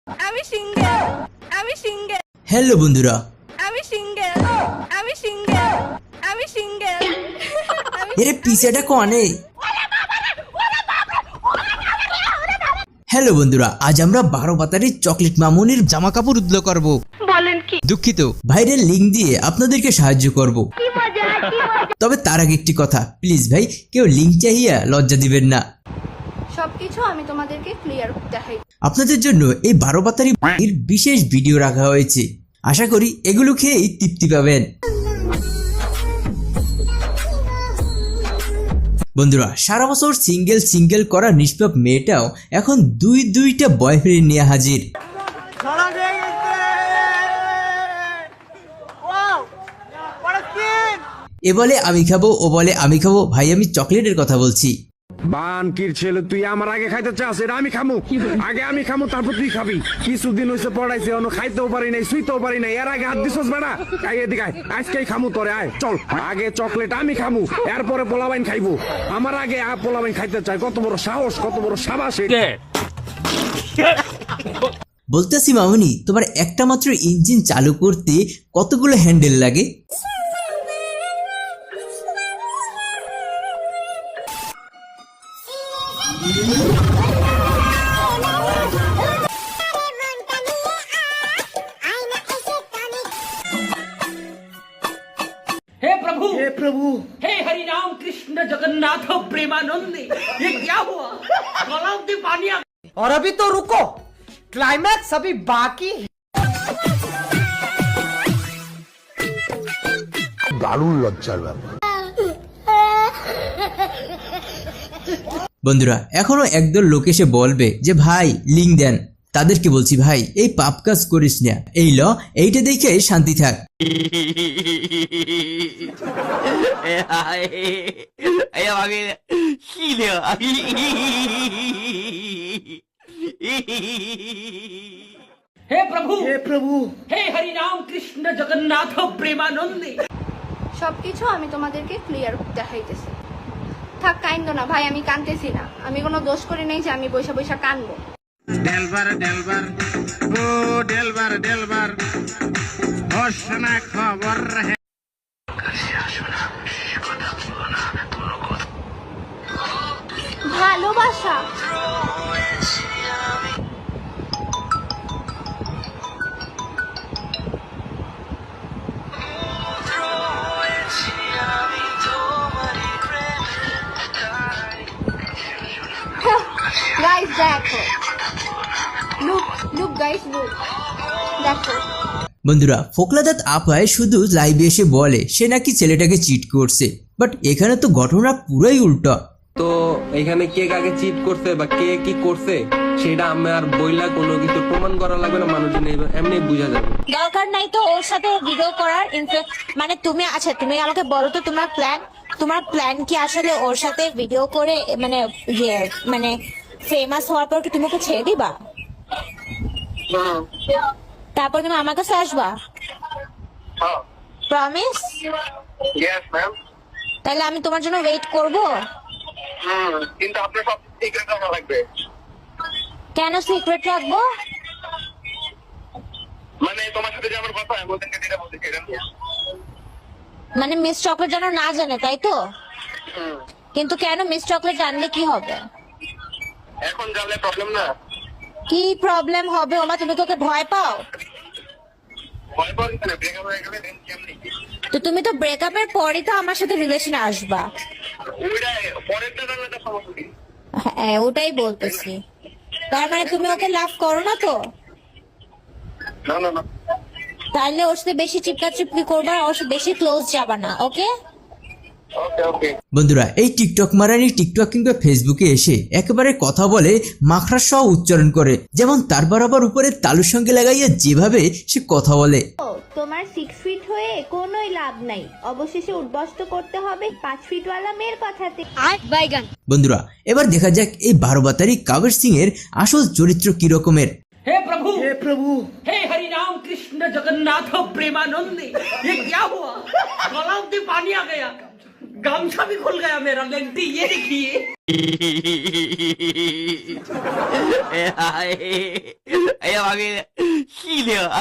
আমি সিঙ্গেল, আমি single, hello বন্ধুরা, আমি সিঙ্গেল, আমি সিঙ্গেল, আমি সিঙ্গেল। এর পিছেটা কোনে? হ্যালো বন্ধুরা, আজ আমরা 12 পাতারির চকলেট মামুনির জামা কাপড় উদ্ধার করব। বলেন কি? দুঃখিত, ভাইরাল লিংক দিয়ে আপনাদেরকে সাহায্য করব। কি মজা, কি মজা। তবে তার আগে একটি কথা, প্লিজ ভাই কেউ লিংক চাহিয়া লজ্জা দিবেন না। সবকিছু আমি তোমাদেরকে ক্লিয়ার দেখাই। আপনাদের জন্য এই 12 পাতারির বিশেষ ভিডিও রাখা হয়েছে। আশা করি এগুলো খেয়েই তৃপ্তি পাবেন। বন্ধুরা, সারা বছর সিঙ্গেল করা নিষ্পাপ মেয়েটাও এখন দুইটা বয়ফ্রেন্ড নিয়ে হাজির। এ বলে আমি খাবো, ও বলে আমি খাবো। ভাই আমি চকলেটের কথা বলছি। বানকির ছেলে, তুই আমার আগে খাইতে চাস? এটা আমি খামু, আগে আমি খামু, তারপর তুই খাবি। কিছুদিন হইছে পড়াইছে, অন্য খাইতেও পারি নাই, শুইতেও পারি নাই, এর আগে হাত দিছস বেড়া। আয় এদিকে আয়, আজকেই খামু তোরে, আয় চল। আগে চকলেট আমি খামু, এরপরে পোলাবাইন খাইবো। আমার আগে পোলাবাইন খাইতে চাই, কত বড় সাহস, কত বড় সাবাস। বলতেছি মামুনি, তোমার একটা মাত্র ইঞ্জিন চালু করতে কতগুলো হ্যান্ডেল লাগে? हे प्रभु, हे हरि राम कृष्ण जगन्नाथ प्रेमानंद, ये क्या हुआ? गलाव से पानी आ। और अभी तो रुको, क्लाइमैक्स अभी बाकी है। দারুণ লজ্জার ব্যাপার। বন্ধুরা, এখনো একদল লোক এসে বলবে যে ভাই লিংক দেন। তাদেরকে বলছি ভাই এই পাপ কাজ করিস না, এই ল এইটা দেখে শান্তি থাক। हे प्रभु, हे हरि राम कृष्ण जगन्नाथ प्रेमानंद। সবকিছু আমি তোমাদেরকে ক্লিয়ার দেখাইতেছি। থাক কাইন্দ না ভাই, আমি কানতেছি না। আমি কোনো দোষ করি নাই যে আমি বৈশা বৈশা কানবো। ডেলবার ও ডেলবার হোসনা খবর হে। ভালোবাসা গাইস দেখো, লুক গাইস, লুক দেখো। বন্ধুরা, ফোকলাদাত আপায় শুধু লাইভে এসে বলে সে নাকি ছেলেটাকে চিট করছে, বাট এখানে তো ঘটনা পুরাই উল্টা। তো এখানে কে কাকে চিট করছে বা কে কি করছে সেটা আমার বইলা কোনো কিছু প্রমাণ করা লাগবে না, মানুষজন এমনি বুঝা যাবে। দরকার নাই তো ওর সাথে ভিডিও করার। মানে তুমি আচ্ছা, তুমি আমাকে বলো তো তোমার প্ল্যান কি আসলে ওর সাথে ভিডিও করে মানে মানে ফেমাস হওয়ার পর কি তুমি ওকে ছেড়ে দিবা? তারপর তুমি আমার কাছে আসবা? প্রমিস? Yes ma'am. তাহলে আমি তোমার জন্য ওয়েট করবো। কিন্তু আপনার সব সিক্রেট রাখা লাগবে। কেন সিক্রেট রাখবো? মানে তোমার সাথে যে আমার কথা, আমি ওদেরকে যেটা বলতে চাই এটা। মানে মিস চকলেট যেন না জানে, তাই তো? কিন্তু কেন মিস চকলেট জানলে কি হবে? এখন জানলে প্রবলেম না? কি প্রবলেম হবে? ওমা তুমি তোকে ভয় পাও? ভয় পাওয়ার কিছু না, ব্রেকআপ হয়ে গেলে দেন কেমনি? তো তুমি তো ব্রেকআপের পরই তো আমার সাথে রিলেশনে আসবা। ওইটা পরেরটা জানলে তো সমস্যা নেই। হ্যাঁ ওটাই বলতেছি। তার মানে তুমি ওকে লাভ করো না তো? না। তাহলে ওর সাথে বেশি চিপকাচিপকি করবা, ওর সাথে বেশি ক্লোজ যাবা না, ওকে? ওকে। বন্ধুরা, এই টিকটক মারানি টিকটক কিংবা ফেসবুকে এসে একেবারে কথা বলে মাখরা সহ উচ্চারণ করে, যেমন তার বরাবর উপরে তালুর সঙ্গে লাগাইয়া যেভাবে সে কথা বলে। তোমার 6 ফিট হয়ে কোনোই লাভ নাই, অবশেষে উদ্বস্ত করতে হবে 5 ফিটওয়ালা মেয়ের কথাতে। বন্ধুরা, এবার দেখা যাক এই 12 পাতারি কাবের সিং এর আসল চরিত্র কি রকমের। हे प्रभु, हे हरि राम कृष्ण जगन्नाथ प्रेमानंद, ये क्या हुआ? गलाव से पानी आ गया। गमछा भी खुल गया मेरा लेंटी ये देखिए আমাকে কি দেওয়া